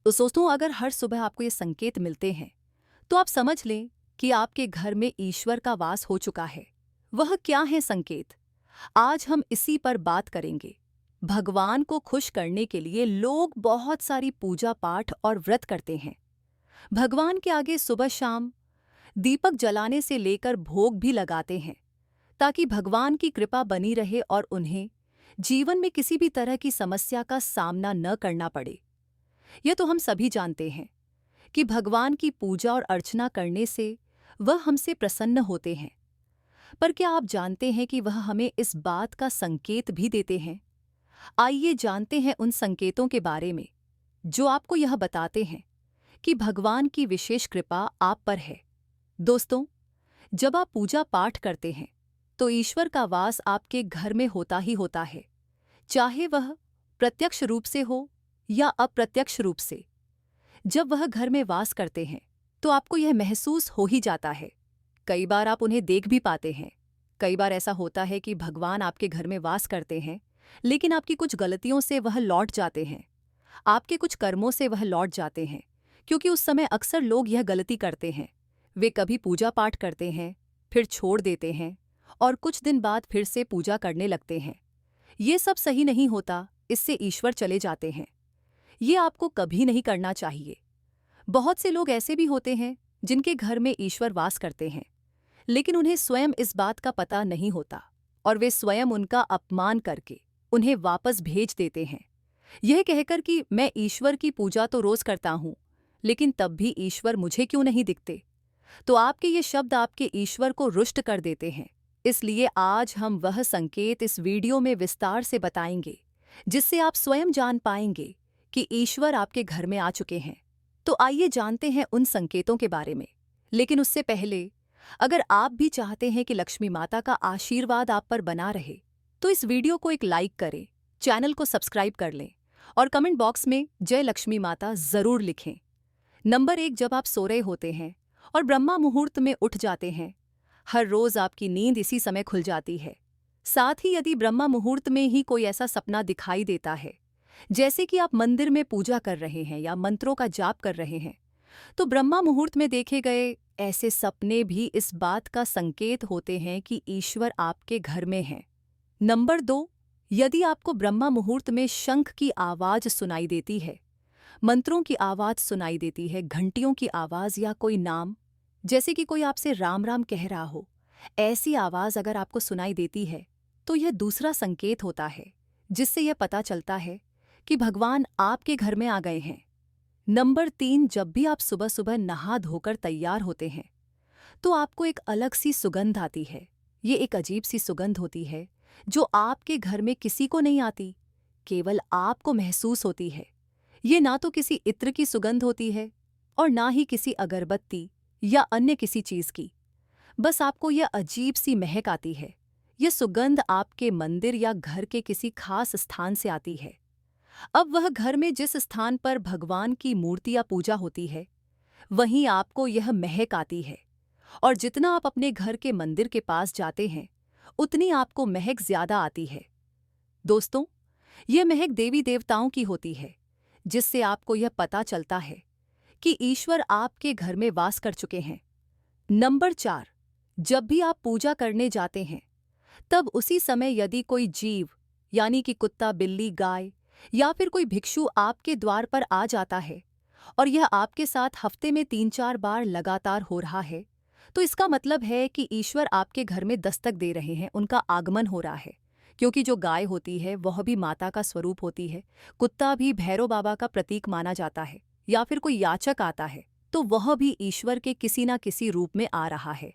तो दोस्तों, अगर हर सुबह आपको ये संकेत मिलते हैं तो आप समझ लें कि आपके घर में ईश्वर का वास हो चुका है। वह क्या है संकेत? आज हम इसी पर बात करेंगे। भगवान को खुश करने के लिए लोग बहुत सारी पूजा पाठ और व्रत करते हैं। भगवान के आगे सुबह शाम दीपक जलाने से लेकर भोग भी लगाते हैं, ताकि भगवान की कृपा बनी रहे और उन्हें जीवन में किसी भी तरह की समस्या का सामना न करना पड़े। यह तो हम सभी जानते हैं कि भगवान की पूजा और अर्चना करने से वह हमसे प्रसन्न होते हैं। पर क्या आप जानते हैं कि वह हमें इस बात का संकेत भी देते हैं? आइए जानते हैं उन संकेतों के बारे में जो आपको यह बताते हैं कि भगवान की विशेष कृपा आप पर है। दोस्तों, जब आप पूजा पाठ करते हैं तो ईश्वर का वास आपके घर में होता ही होता है, चाहे वह प्रत्यक्ष रूप से हो या अप्रत्यक्ष रूप से। जब वह घर में वास करते हैं तो आपको यह महसूस हो ही जाता है। कई बार आप उन्हें देख भी पाते हैं। कई बार ऐसा होता है कि भगवान आपके घर में वास करते हैं, लेकिन आपकी कुछ गलतियों से वह लौट जाते हैं। आपके कुछ कर्मों से वह लौट जाते हैं, क्योंकि उस समय अक्सर लोग यह गलती करते हैं। वे कभी पूजा पाठ करते हैं, फिर छोड़ देते हैं और कुछ दिन बाद फिर से पूजा करने लगते हैं। ये सब सही नहीं होता, इससे ईश्वर चले जाते हैं। ये आपको कभी नहीं करना चाहिए। बहुत से लोग ऐसे भी होते हैं जिनके घर में ईश्वर वास करते हैं, लेकिन उन्हें स्वयं इस बात का पता नहीं होता और वे स्वयं उनका अपमान करके उन्हें वापस भेज देते हैं, यह कहकर कि मैं ईश्वर की पूजा तो रोज करता हूं, लेकिन तब भी ईश्वर मुझे क्यों नहीं दिखते। तो आपके ये शब्द आपके ईश्वर को रुष्ट कर देते हैं। इसलिए आज हम वह संकेत इस वीडियो में विस्तार से बताएंगे, जिससे आप स्वयं जान पाएंगे कि ईश्वर आपके घर में आ चुके हैं। तो आइए जानते हैं उन संकेतों के बारे में। लेकिन उससे पहले, अगर आप भी चाहते हैं कि लक्ष्मी माता का आशीर्वाद आप पर बना रहे, तो इस वीडियो को एक लाइक करें, चैनल को सब्सक्राइब कर लें और कमेंट बॉक्स में जय लक्ष्मी माता जरूर लिखें। नंबर 1, जब आप सो रहे होते हैं और ब्रह्मा मुहूर्त में उठ जाते हैं। हर रोज आपकी नींद इसी समय खुल जाती है। साथ ही यदि ब्रह्मा मुहूर्त में ही कोई ऐसा सपना दिखाई देता है, जैसे कि आप मंदिर में पूजा कर रहे हैं या मंत्रों का जाप कर रहे हैं, तो ब्रह्मा मुहूर्त में देखे गए ऐसे सपने भी इस बात का संकेत होते हैं कि ईश्वर आपके घर में हैं। नंबर 2, यदि आपको ब्रह्मा मुहूर्त में शंख की आवाज सुनाई देती है, मंत्रों की आवाज सुनाई देती है, घंटियों की आवाज या कोई नाम, जैसे कि कोई आपसे राम राम कह रहा हो, ऐसी आवाज अगर आपको सुनाई देती है, तो यह दूसरा संकेत होता है, जिससे यह पता चलता है कि भगवान आपके घर में आ गए हैं। नंबर 3, जब भी आप सुबह सुबह नहा धोकर तैयार होते हैं तो आपको एक अलग सी सुगंध आती है। ये एक अजीब सी सुगंध होती है जो आपके घर में किसी को नहीं आती, केवल आपको महसूस होती है। ये ना तो किसी इत्र की सुगंध होती है और ना ही किसी अगरबत्ती या अन्य किसी चीज की। बस आपको यह अजीब सी महक आती है। यह सुगंध आपके मंदिर या घर के किसी खास स्थान से आती है। अब वह घर में जिस स्थान पर भगवान की मूर्ति या पूजा होती है, वहीं आपको यह महक आती है। और जितना आप अपने घर के मंदिर के पास जाते हैं, उतनी आपको महक ज्यादा आती है। दोस्तों, यह महक देवी देवताओं की होती है, जिससे आपको यह पता चलता है कि ईश्वर आपके घर में वास कर चुके हैं। नंबर 4, जब भी आप पूजा करने जाते हैं, तब उसी समय यदि कोई जीव, यानी कि कुत्ता, बिल्ली, गाय या फिर कोई भिक्षु आपके द्वार पर आ जाता है और यह आपके साथ हफ्ते में 3-4 बार लगातार हो रहा है, तो इसका मतलब है कि ईश्वर आपके घर में दस्तक दे रहे हैं, उनका आगमन हो रहा है। क्योंकि जो गाय होती है वह भी माता का स्वरूप होती है, कुत्ता भी भैरव बाबा का प्रतीक माना जाता है, या फिर कोई याचक आता है तो वह भी ईश्वर के किसी न किसी रूप में आ रहा है।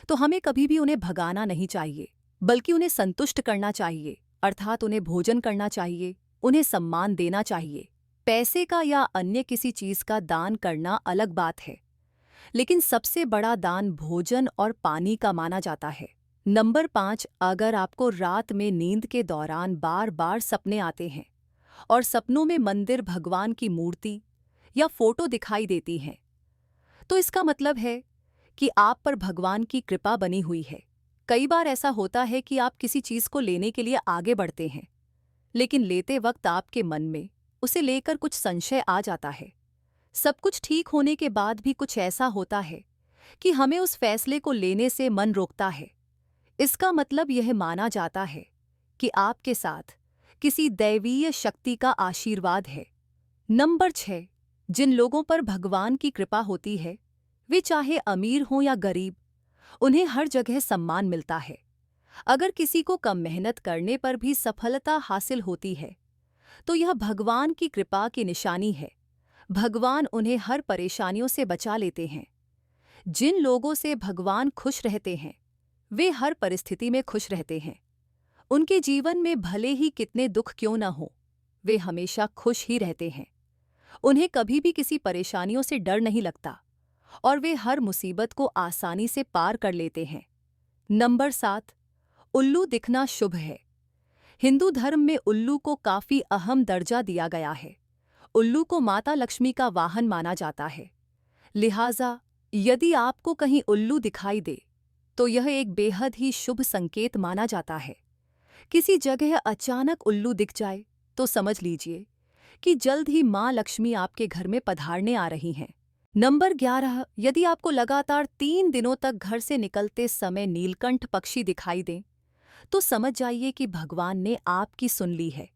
तो हमें कभी भी उन्हें भगाना नहीं चाहिए, बल्कि उन्हें संतुष्ट करना चाहिए, अर्थात उन्हें भोजन करना चाहिए, उन्हें सम्मान देना चाहिए। पैसे का या अन्य किसी चीज का दान करना अलग बात है, लेकिन सबसे बड़ा दान भोजन और पानी का माना जाता है। नंबर 5, अगर आपको रात में नींद के दौरान बार बार सपने आते हैं और सपनों में मंदिर, भगवान की मूर्ति या फोटो दिखाई देती हैं, तो इसका मतलब है कि आप पर भगवान की कृपा बनी हुई है। कई बार ऐसा होता है कि आप किसी चीज को लेने के लिए आगे बढ़ते हैं, लेकिन लेते वक्त आपके मन में उसे लेकर कुछ संशय आ जाता है। सब कुछ ठीक होने के बाद भी कुछ ऐसा होता है कि हमें उस फैसले को लेने से मन रोकता है। इसका मतलब यह माना जाता है कि आपके साथ किसी दैवीय शक्ति का आशीर्वाद है। नंबर 6, जिन लोगों पर भगवान की कृपा होती है, वे चाहे अमीर हों या गरीब, उन्हें हर जगह सम्मान मिलता है। अगर किसी को कम मेहनत करने पर भी सफलता हासिल होती है, तो यह भगवान की कृपा की निशानी है। भगवान उन्हें हर परेशानियों से बचा लेते हैं। जिन लोगों से भगवान खुश रहते हैं, वे हर परिस्थिति में खुश रहते हैं। उनके जीवन में भले ही कितने दुख क्यों न हो, वे हमेशा खुश ही रहते हैं। उन्हें कभी भी किसी परेशानियों से डर नहीं लगता और वे हर मुसीबत को आसानी से पार कर लेते हैं। नंबर 7, उल्लू दिखना शुभ है। हिंदू धर्म में उल्लू को काफी अहम दर्जा दिया गया है। उल्लू को माता लक्ष्मी का वाहन माना जाता है। लिहाजा यदि आपको कहीं उल्लू दिखाई दे, तो यह एक बेहद ही शुभ संकेत माना जाता है। किसी जगह अचानक उल्लू दिख जाए तो समझ लीजिए कि जल्द ही माँ लक्ष्मी आपके घर में पधारने आ रही हैं। नंबर 11, यदि आपको लगातार 3 दिनों तक घर से निकलते समय नीलकंठ पक्षी दिखाई दें, तो समझ जाइए कि भगवान ने आपकी सुन ली है।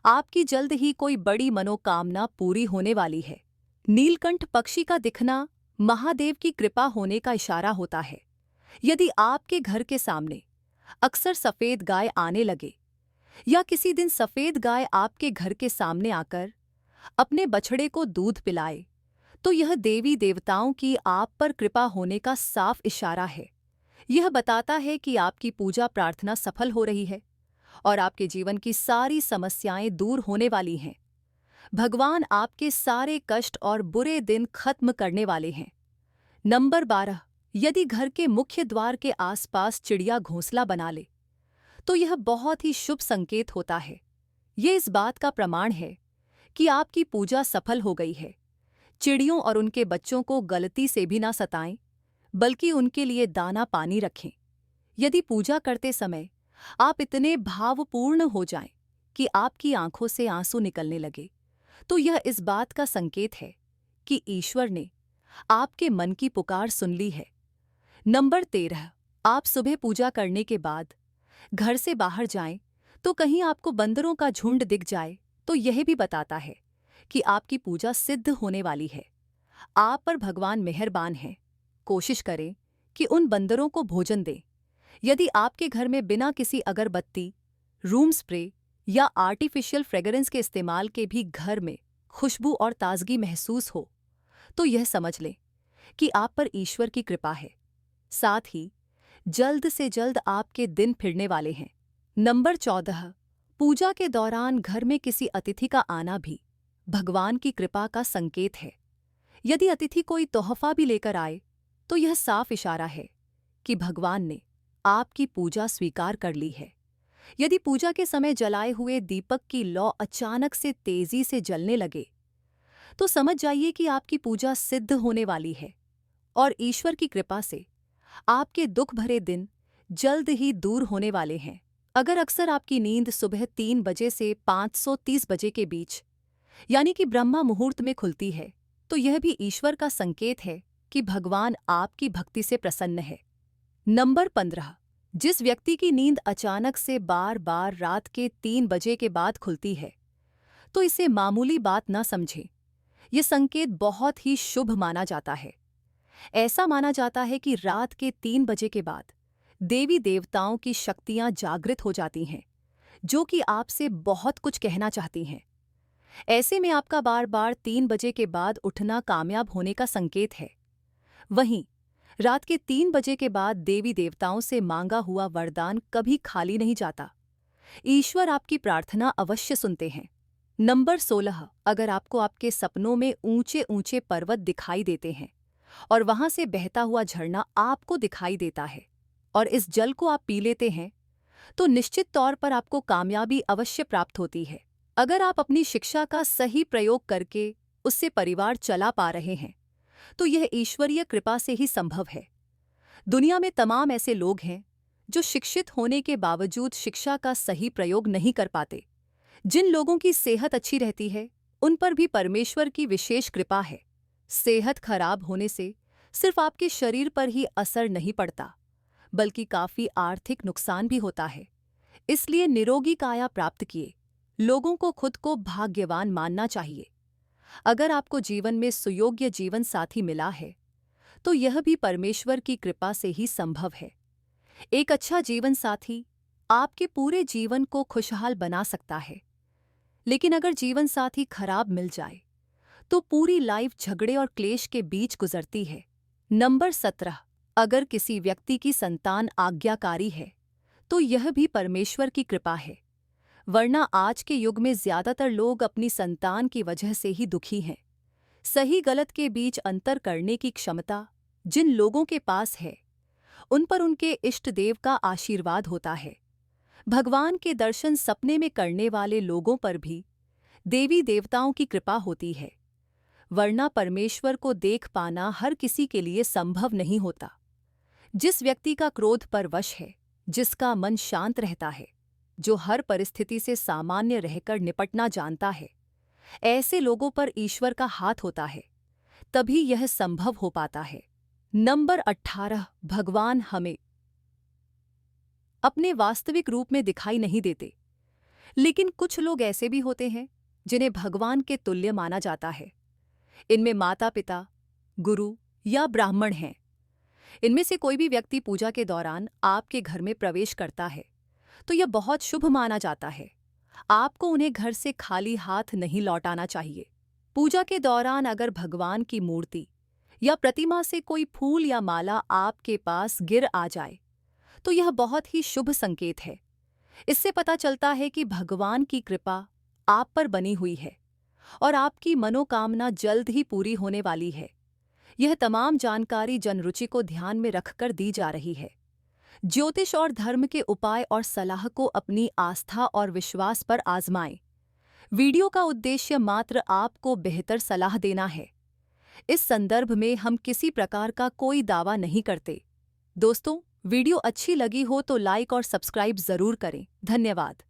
आपकी जल्द ही कोई बड़ी मनोकामना पूरी होने वाली है। नीलकंठ पक्षी का दिखना महादेव की कृपा होने का इशारा होता है। यदि आपके घर के सामने अक्सर सफेद गाय आने लगे या किसी दिन सफेद गाय आपके घर के सामने आकर अपने बछड़े को दूध पिलाए, तो यह देवी देवताओं की आप पर कृपा होने का साफ इशारा है। यह बताता है कि आपकी पूजा प्रार्थना सफल हो रही है और आपके जीवन की सारी समस्याएं दूर होने वाली हैं। भगवान आपके सारे कष्ट और बुरे दिन खत्म करने वाले हैं। नंबर 12, यदि घर के मुख्य द्वार के आसपास चिड़िया घोंसला बना ले, तो यह बहुत ही शुभ संकेत होता है। ये इस बात का प्रमाण है कि आपकी पूजा सफल हो गई है। चिड़ियों और उनके बच्चों को गलती से भी ना सताएं, बल्कि उनके लिए दाना पानी रखें। यदि पूजा करते समय आप इतने भावपूर्ण हो जाएं कि आपकी आंखों से आंसू निकलने लगे, तो यह इस बात का संकेत है कि ईश्वर ने आपके मन की पुकार सुन ली है। नंबर 13, आप सुबह पूजा करने के बाद घर से बाहर जाएं तो कहीं आपको बंदरों का झुंड दिख जाए, तो यह भी बताता है कि आपकी पूजा सिद्ध होने वाली है। आप पर भगवान मेहरबान हैं। कोशिश करें कि उन बंदरों को भोजन दें। यदि आपके घर में बिना किसी अगरबत्ती, रूम स्प्रे या आर्टिफिशियल फ्रेगरेंस के इस्तेमाल के भी घर में खुशबू और ताजगी महसूस हो, तो यह समझ लें कि आप पर ईश्वर की कृपा है। साथ ही जल्द से जल्द आपके दिन फिरने वाले हैं। नंबर 14, पूजा के दौरान घर में किसी अतिथि का आना भी भगवान की कृपा का संकेत है। यदि अतिथि कोई तोहफा भी लेकर आए, तो यह साफ इशारा है कि भगवान ने आपकी पूजा स्वीकार कर ली है। यदि पूजा के समय जलाए हुए दीपक की लौ अचानक से तेजी से जलने लगे, तो समझ जाइए कि आपकी पूजा सिद्ध होने वाली है और ईश्वर की कृपा से आपके दुख भरे दिन जल्द ही दूर होने वाले हैं। अगर अक्सर आपकी नींद सुबह 3 बजे से 5:30 बजे के बीच, यानी कि ब्रह्मा मुहूर्त में खुलती है, तो यह भी ईश्वर का संकेत है कि भगवान आपकी भक्ति से प्रसन्न है। नंबर 15, जिस व्यक्ति की नींद अचानक से बार बार रात के 3 बजे के बाद खुलती है, तो इसे मामूली बात न समझें। यह संकेत बहुत ही शुभ माना जाता है। ऐसा माना जाता है कि रात के 3 बजे के बाद देवी देवताओं की शक्तियां जागृत हो जाती हैं, जो कि आपसे बहुत कुछ कहना चाहती हैं। ऐसे में आपका बार बार 3 बजे के बाद उठना कामयाब होने का संकेत है। वहीं रात के 3 बजे के बाद देवी देवताओं से मांगा हुआ वरदान कभी खाली नहीं जाता। ईश्वर आपकी प्रार्थना अवश्य सुनते हैं। नंबर 16, अगर आपको आपके सपनों में ऊंचे ऊंचे पर्वत दिखाई देते हैं और वहां से बहता हुआ झरना आपको दिखाई देता है और इस जल को आप पी लेते हैं, तो निश्चित तौर पर आपको कामयाबी अवश्य प्राप्त होती है। अगर आप अपनी शिक्षा का सही प्रयोग करके उससे परिवार चला पा रहे हैं, तो यह ईश्वरीय कृपा से ही संभव है। दुनिया में तमाम ऐसे लोग हैं जो शिक्षित होने के बावजूद शिक्षा का सही प्रयोग नहीं कर पाते। जिन लोगों की सेहत अच्छी रहती है, उन पर भी परमेश्वर की विशेष कृपा है। सेहत खराब होने से सिर्फ आपके शरीर पर ही असर नहीं पड़ता, बल्कि काफी आर्थिक नुकसान भी होता है। इसलिए निरोगी काया प्राप्त किए लोगों को खुद को भाग्यवान मानना चाहिए। अगर आपको जीवन में सुयोग्य जीवन साथी मिला है, तो यह भी परमेश्वर की कृपा से ही संभव है। एक अच्छा जीवन साथी आपके पूरे जीवन को खुशहाल बना सकता है। लेकिन अगर जीवन साथी खराब मिल जाए, तो पूरी लाइफ झगड़े और क्लेश के बीच गुजरती है। नंबर 17, अगर किसी व्यक्ति की संतान आज्ञाकारी है, तो यह भी परमेश्वर की कृपा है। वरना आज के युग में ज्यादातर लोग अपनी संतान की वजह से ही दुखी हैं। सही गलत के बीच अंतर करने की क्षमता जिन लोगों के पास है, उन पर उनके इष्ट देव का आशीर्वाद होता है। भगवान के दर्शन सपने में करने वाले लोगों पर भी देवी देवताओं की कृपा होती है। वरना परमेश्वर को देख पाना हर किसी के लिए संभव नहीं होता। जिस व्यक्ति का क्रोध पर वश है, जिसका मन शांत रहता है, जो हर परिस्थिति से सामान्य रहकर निपटना जानता है, ऐसे लोगों पर ईश्वर का हाथ होता है। तभी यह संभव हो पाता है। नंबर 18, भगवान हमें अपने वास्तविक रूप में दिखाई नहीं देते, लेकिन कुछ लोग ऐसे भी होते हैं जिन्हें भगवान के तुल्य माना जाता है। इनमें माता पिता, गुरु या ब्राह्मण हैं। इनमें से कोई भी व्यक्ति पूजा के दौरान आपके घर में प्रवेश करता है, तो यह बहुत शुभ माना जाता है। आपको उन्हें घर से खाली हाथ नहीं लौटाना चाहिए। पूजा के दौरान अगर भगवान की मूर्ति या प्रतिमा से कोई फूल या माला आपके पास गिर आ जाए, तो यह बहुत ही शुभ संकेत है। इससे पता चलता है कि भगवान की कृपा आप पर बनी हुई है और आपकी मनोकामना जल्द ही पूरी होने वाली है। यह तमाम जानकारी जनरुचि को ध्यान में रखकर दी जा रही है। ज्योतिष और धर्म के उपाय और सलाह को अपनी आस्था और विश्वास पर आजमाएं। वीडियो का उद्देश्य मात्र आपको बेहतर सलाह देना है। इस संदर्भ में हम किसी प्रकार का कोई दावा नहीं करते। दोस्तों, वीडियो अच्छी लगी हो तो लाइक और सब्सक्राइब जरूर करें। धन्यवाद।